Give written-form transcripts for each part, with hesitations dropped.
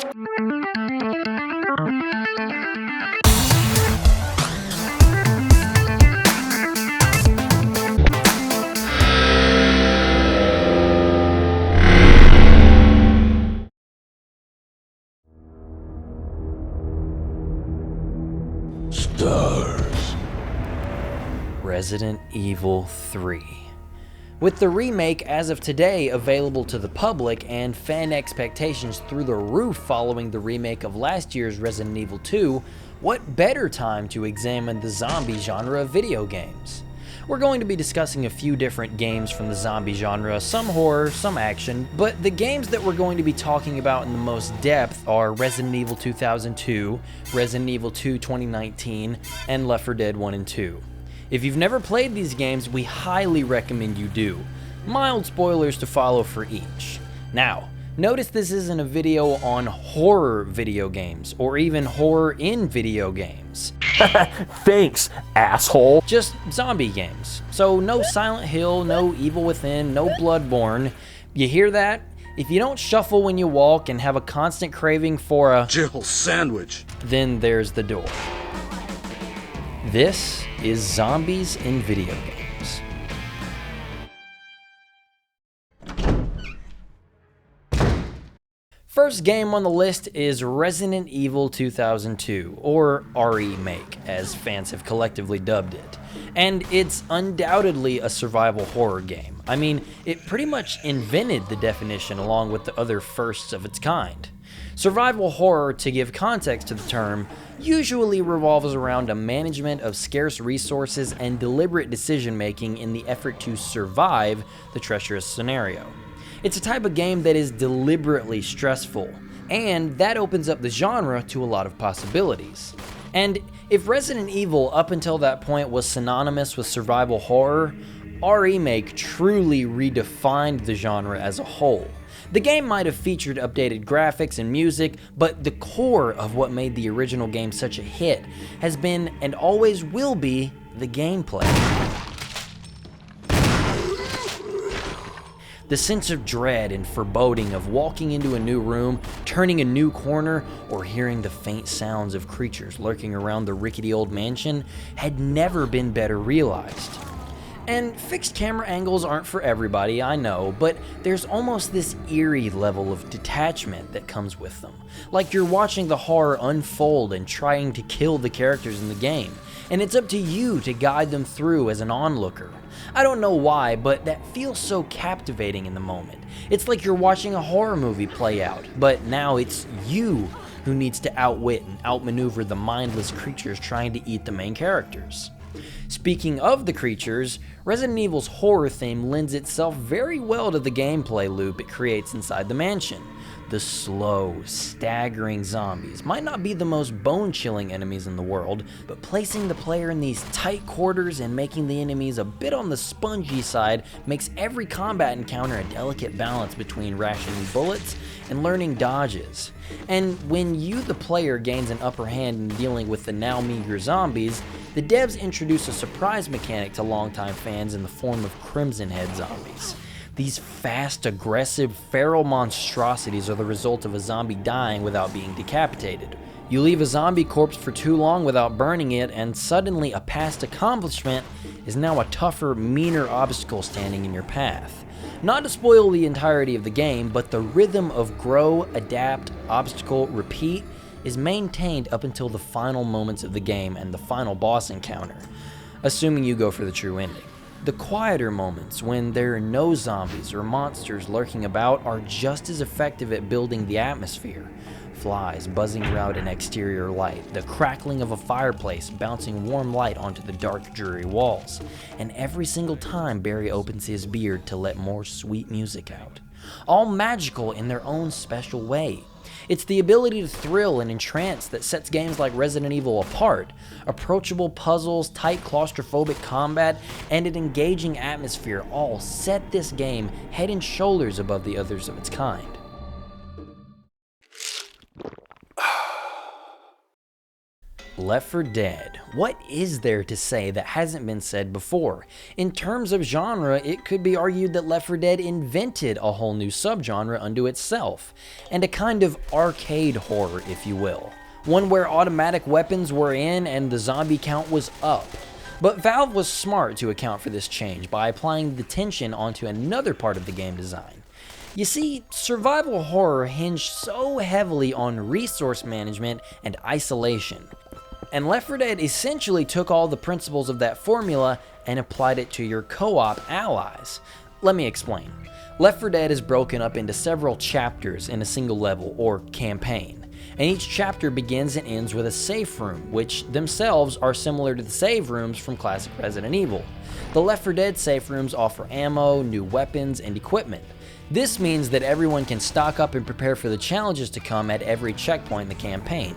Stars. Resident Evil 3. With the remake as of today available to the public and fan expectations through the roof following the remake of last year's Resident Evil 2, what better time to examine the zombie genre of video games? We're going to be discussing a few different games from the zombie genre, some horror, some action, but the games that we're going to be talking about in the most depth are Resident Evil 2002, Resident Evil 2 2019, and Left 4 Dead 1 and 2. If you've never played these games, we highly recommend you do. Mild spoilers to follow for each. Now, notice this isn't a video on horror video games, or even horror in video games. Thanks, asshole. Just zombie games. So no Silent Hill, no Evil Within, no Bloodborne. You hear that? If you don't shuffle when you walk and have a constant craving for a Jill sandwich, then there's the door. This is Zombies in Video Games. First game on the list is Resident Evil 2002, or Remake, as fans have collectively dubbed it. And it's undoubtedly a survival horror game. I mean, it pretty much invented the definition along with the other firsts of its kind. Survival horror, to give context to the term, usually revolves around a management of scarce resources and deliberate decision-making in the effort to survive the treacherous scenario. It's a type of game that is deliberately stressful, and that opens up the genre to a lot of possibilities. And if Resident Evil up until that point was synonymous with survival horror, Remake truly redefined the genre as a whole. The game might have featured updated graphics and music, but the core of what made the original game such a hit has been, and always will be, the gameplay. The sense of dread and foreboding of walking into a new room, turning a new corner, or hearing the faint sounds of creatures lurking around the rickety old mansion had never been better realized. And fixed camera angles aren't for everybody, I know, but there's almost this eerie level of detachment that comes with them. Like you're watching the horror unfold and trying to kill the characters in the game, and it's up to you to guide them through as an onlooker. I don't know why, but that feels so captivating in the moment. It's like you're watching a horror movie play out, but now it's you who needs to outwit and outmaneuver the mindless creatures trying to eat the main characters. Speaking of the creatures, Resident Evil's horror theme lends itself very well to the gameplay loop it creates inside the mansion. The slow, staggering zombies might not be the most bone-chilling enemies in the world, but placing the player in these tight quarters and making the enemies a bit on the spongy side makes every combat encounter a delicate balance between rationing bullets and learning dodges. And when you, the player, gains an upper hand in dealing with the now meager zombies, the devs introduce a surprise mechanic to longtime fans in the form of Crimson Head zombies. These fast, aggressive, feral monstrosities are the result of a zombie dying without being decapitated. You leave a zombie corpse for too long without burning it, and suddenly a past accomplishment is now a tougher, meaner obstacle standing in your path. Not to spoil the entirety of the game, but the rhythm of grow, adapt, obstacle, repeat is maintained up until the final moments of the game and the final boss encounter, assuming you go for the true ending. The quieter moments, when there are no zombies or monsters lurking about, are just as effective at building the atmosphere. Flies buzzing around an exterior light, the crackling of a fireplace bouncing warm light onto the dark, dreary walls, and every single time Barry opens his beard to let more sweet music out. All magical in their own special way. It's the ability to thrill and entrance that sets games like Resident Evil apart. Approachable puzzles, tight claustrophobic combat, and an engaging atmosphere all set this game head and shoulders above the others of its kind. Left 4 Dead. What is there to say that hasn't been said before? In terms of genre, it could be argued that Left 4 Dead invented a whole new subgenre unto itself, and a kind of arcade horror, if you will. One where automatic weapons were in and the zombie count was up. But Valve was smart to account for this change by applying the tension onto another part of the game design. You see, survival horror hinged so heavily on resource management and isolation. And Left 4 Dead essentially took all the principles of that formula and applied it to your co-op allies. Let me explain. Left 4 Dead is broken up into several chapters in a single level, or campaign. And each chapter begins and ends with a safe room, which themselves are similar to the save rooms from classic Resident Evil. The Left 4 Dead safe rooms offer ammo, new weapons, and equipment. This means that everyone can stock up and prepare for the challenges to come at every checkpoint in the campaign.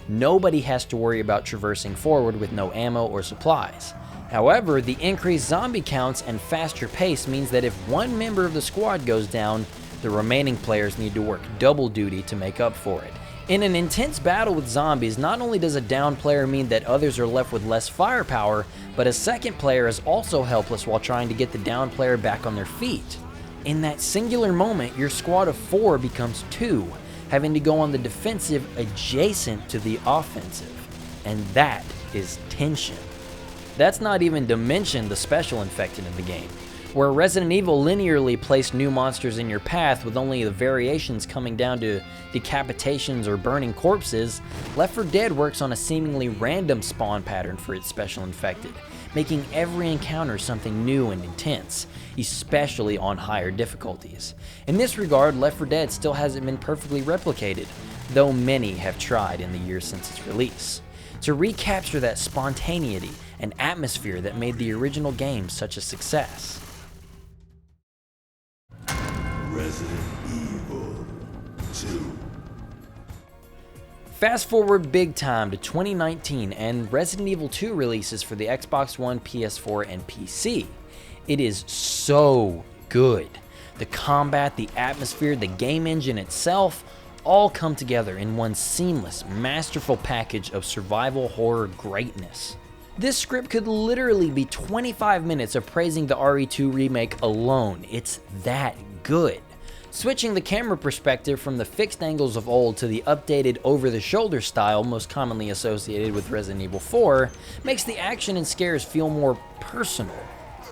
Nobody has to worry about traversing forward with no ammo or supplies. However, the increased zombie counts and faster pace means that if one member of the squad goes down, the remaining players need to work double duty to make up for it. In an intense battle with zombies, not only does a down player mean that others are left with less firepower, but a second player is also helpless while trying to get the down player back on their feet. In that singular moment, your squad of 4 becomes 2, having to go on the defensive adjacent to the offensive. And that is tension. That's not even to mention the special infected in the game, where Resident Evil linearly placed new monsters in your path with only the variations coming down to decapitations or burning corpses. Left 4 Dead works on a seemingly random spawn pattern for its special infected, making every encounter something new and intense, especially on higher difficulties. In this regard, Left 4 Dead still hasn't been perfectly replicated, though many have tried in the years since its release, to recapture that spontaneity and atmosphere that made the original game such a success. Resident Evil 2. Fast forward big time to 2019 and Resident Evil 2 releases for the Xbox One, PS4, and PC. It is so good. The combat, the atmosphere, the game engine itself, all come together in one seamless, masterful package of survival horror greatness. This script could literally be 25 minutes of praising the RE2 remake alone. It's that good. Switching the camera perspective from the fixed angles of old to the updated over-the-shoulder style most commonly associated with Resident Evil 4 makes the action and scares feel more personal.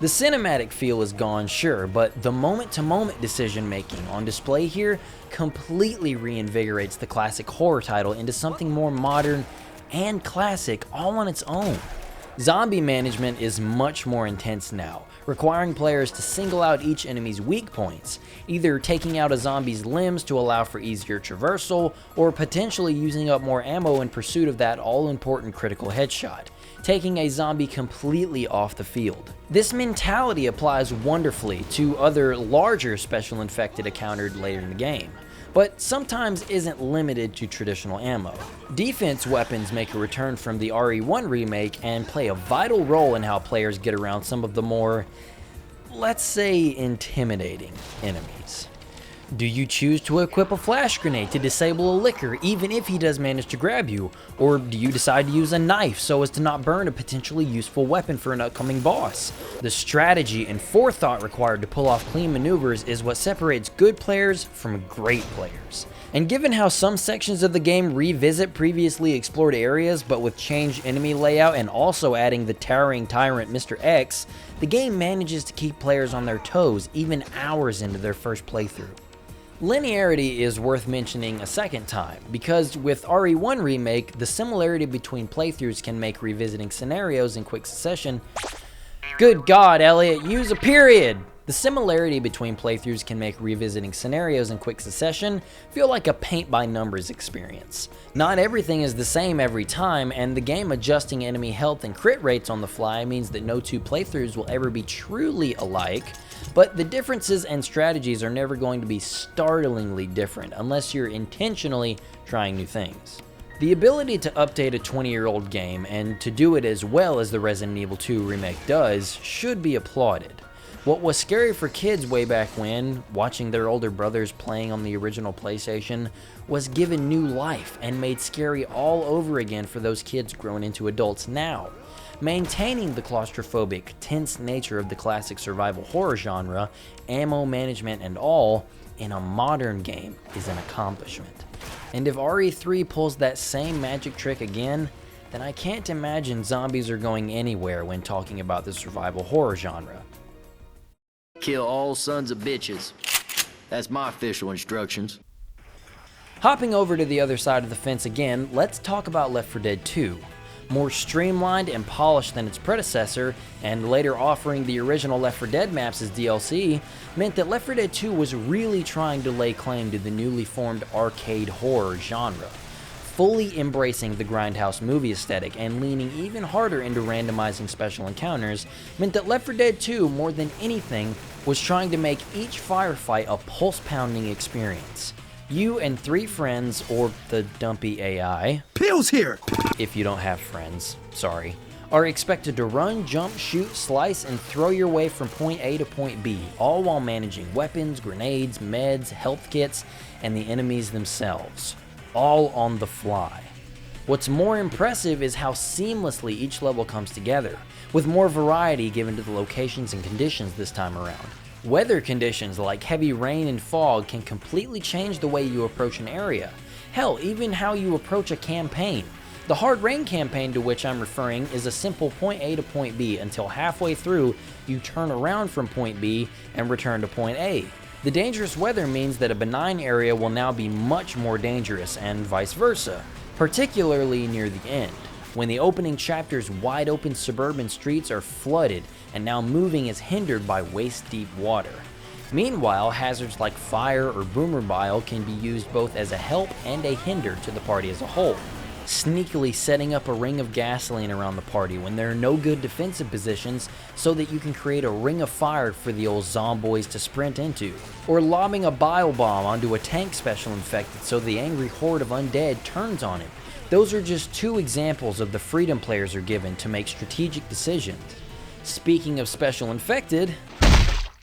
The cinematic feel is gone, sure, but the moment-to-moment decision-making on display here completely reinvigorates the classic horror title into something more modern and classic all on its own. Zombie management is much more intense now, requiring players to single out each enemy's weak points, either taking out a zombie's limbs to allow for easier traversal, or potentially using up more ammo in pursuit of that all-important critical headshot, taking a zombie completely off the field. This mentality applies wonderfully to other larger special infected encountered later in the game, but sometimes isn't limited to traditional ammo. Defense weapons make a return from the RE1 remake and play a vital role in how players get around some of the more, let's say, intimidating enemies. Do you choose to equip a flash grenade to disable a licker even if he does manage to grab you? Or do you decide to use a knife so as to not burn a potentially useful weapon for an upcoming boss? The strategy and forethought required to pull off clean maneuvers is what separates good players from great players. And given how some sections of the game revisit previously explored areas but with changed enemy layout and also adding the towering tyrant Mr. X, the game manages to keep players on their toes even hours into their first playthrough. Linearity is worth mentioning a second time, because with RE1 Remake, the similarity between playthroughs can make revisiting scenarios in quick succession. Good God, Elliot, use a period! The similarity between playthroughs can make revisiting scenarios in quick succession feel like a paint-by-numbers experience. Not everything is the same every time, and the game adjusting enemy health and crit rates on the fly means that no two playthroughs will ever be truly alike, but the differences and strategies are never going to be startlingly different unless you're intentionally trying new things. The ability to update a 20-year-old game and to do it as well as the Resident Evil 2 remake does should be applauded. What was scary for kids way back when, watching their older brothers playing on the original PlayStation, was given new life and made scary all over again for those kids grown into adults now. Maintaining the claustrophobic, tense nature of the classic survival horror genre, ammo management and all, in a modern game is an accomplishment. And if RE3 pulls that same magic trick again, then I can't imagine zombies are going anywhere when talking about the survival horror genre. Kill all sons of bitches. That's my official instructions. Hopping over to the other side of the fence again, let's talk about Left 4 Dead 2. More streamlined and polished than its predecessor, and later offering the original Left 4 Dead maps as DLC, meant that Left 4 Dead 2 was really trying to lay claim to the newly formed arcade horror genre. Fully embracing the grindhouse movie aesthetic and leaning even harder into randomizing special encounters meant that Left 4 Dead 2, more than anything, was trying to make each firefight a pulse-pounding experience. You and 3 friends, or the dumpy AI, Pills here! if you don't have friends, sorry, are expected to run, jump, shoot, slice, and throw your way from point A to point B, all while managing weapons, grenades, meds, health kits, and the enemies themselves. All on the fly. What's more impressive is how seamlessly each level comes together, with more variety given to the locations and conditions this time around. Weather conditions like heavy rain and fog can completely change the way you approach an area. Hell, even how you approach a campaign. The hard rain campaign to which I'm referring is a simple point A to point B until halfway through you turn around from point B and return to point A. The dangerous weather means that a benign area will now be much more dangerous and vice versa, particularly near the end, when the opening chapter's wide open suburban streets are flooded and now moving is hindered by waist-deep water. Meanwhile, hazards like fire or boomer bile can be used both as a help and a hinder to the party as a whole, sneakily setting up a ring of gasoline around the party when there are no good defensive positions so that you can create a ring of fire for the old zomboys to sprint into, or lobbing a bile bomb onto a tank special infected so the angry horde of undead turns on him. Those are just 2 examples of the freedom players are given to make strategic decisions. Speaking of special infected,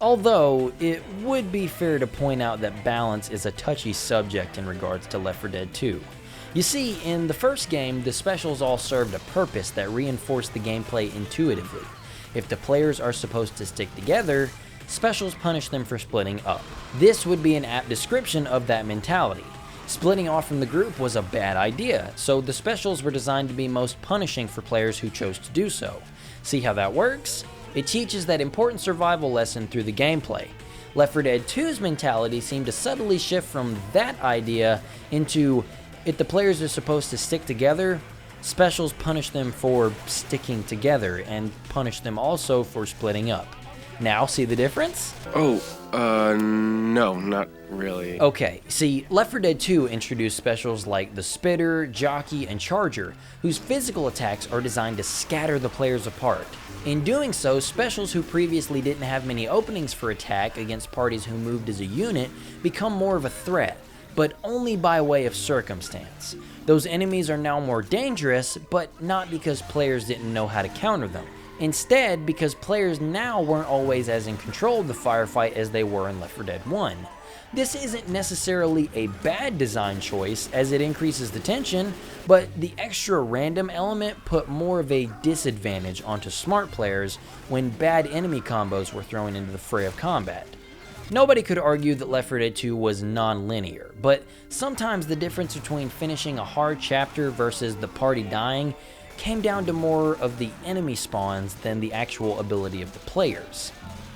although it would be fair to point out that balance is a touchy subject in regards to Left 4 Dead 2. You see, in the first game, the specials all served a purpose that reinforced the gameplay intuitively. If the players are supposed to stick together, specials punish them for splitting up. This would be an apt description of that mentality. Splitting off from the group was a bad idea, so the specials were designed to be most punishing for players who chose to do so. See how that works? It teaches that important survival lesson through the gameplay. Left 4 Dead 2's mentality seemed to subtly shift from that idea into, if the players are supposed to stick together, specials punish them for sticking together and punish them also for splitting up. Now, see the difference? No, not really. Okay, see, Left 4 Dead 2 introduced specials like the Spitter, Jockey, and Charger, whose physical attacks are designed to scatter the players apart. In doing so, specials who previously didn't have many openings for attack against parties who moved as a unit become more of a threat, but only by way of circumstance. Those enemies are now more dangerous, but not because players didn't know how to counter them. Instead, because players now weren't always as in control of the firefight as they were in Left 4 Dead 1. This isn't necessarily a bad design choice as it increases the tension, but the extra random element put more of a disadvantage onto smart players when bad enemy combos were thrown into the fray of combat. Nobody could argue that Left 4 Dead 2 was non-linear, but sometimes the difference between finishing a hard chapter versus the party dying came down to more of the enemy spawns than the actual ability of the players.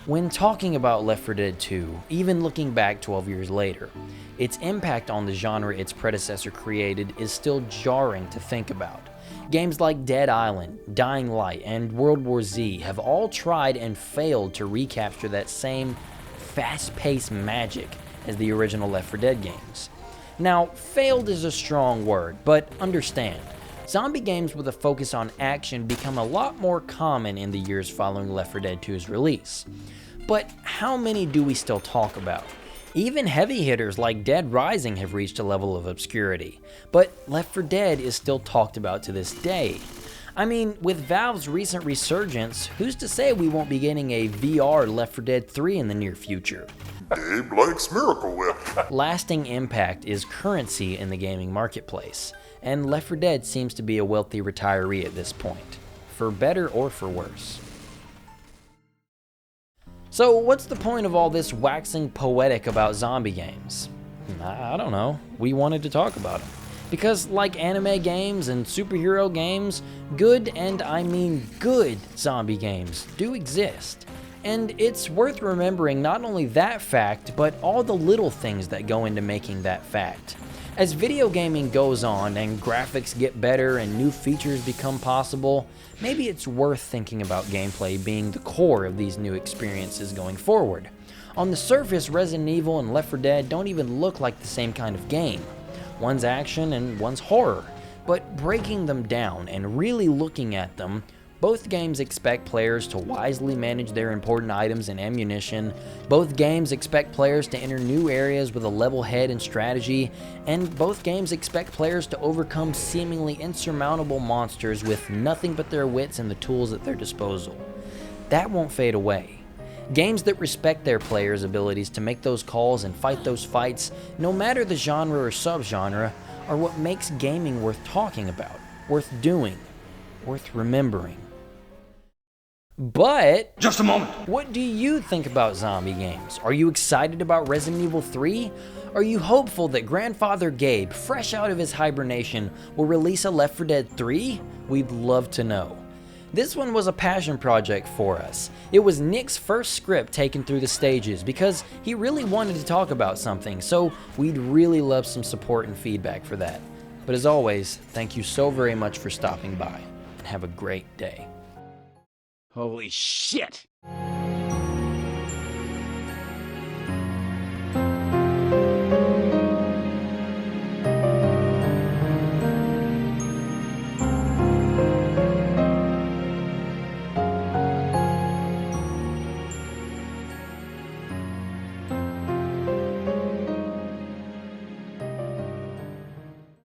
When talking about Left 4 Dead 2, even looking back 12 years later, its impact on the genre its predecessor created is still jarring to think about. Games like Dead Island, Dying Light, and World War Z have all tried and failed to recapture that same fast-paced magic as the original Left 4 Dead games. Now, failed is a strong word, but understand, zombie games with a focus on action become a lot more common in the years following Left 4 Dead 2's release. But how many do we still talk about? Even heavy hitters like Dead Rising have reached a level of obscurity, but Left 4 Dead is still talked about to this day. I mean, with Valve's recent resurgence, who's to say we won't be getting a VR Left 4 Dead 3 in the near future? Dave likes Miracle Whip. Lasting impact is currency in the gaming marketplace, and Left 4 Dead seems to be a wealthy retiree at this point, for better or for worse. So what's the point of all this waxing poetic about zombie games? I don't know. We wanted to talk about them. Because like anime games and superhero games, good, and I mean good, zombie games do exist. And it's worth remembering not only that fact, but all the little things that go into making that fact. As video gaming goes on and graphics get better and new features become possible, maybe it's worth thinking about gameplay being the core of these new experiences going forward. On the surface, Resident Evil and Left 4 Dead don't even look like the same kind of game. One's action and one's horror, but breaking them down and really looking at them, both games expect players to wisely manage their important items and ammunition, both games expect players to enter new areas with a level head and strategy, and both games expect players to overcome seemingly insurmountable monsters with nothing but their wits and the tools at their disposal. That won't fade away. Games that respect their players' abilities to make those calls and fight those fights, no matter the genre or subgenre, are what makes gaming worth talking about, worth doing, worth remembering. But just a moment. What do you think about zombie games? Are you excited about Resident Evil 3? Are you hopeful that Grandfather Gabe, fresh out of his hibernation, will release a Left 4 Dead 3? We'd love to know. This one was a passion project for us. It was Nick's first script taken through the stages because he really wanted to talk about something, so we'd really love some support and feedback for that. But as always, thank you so very much for stopping by, and have a great day. Holy shit!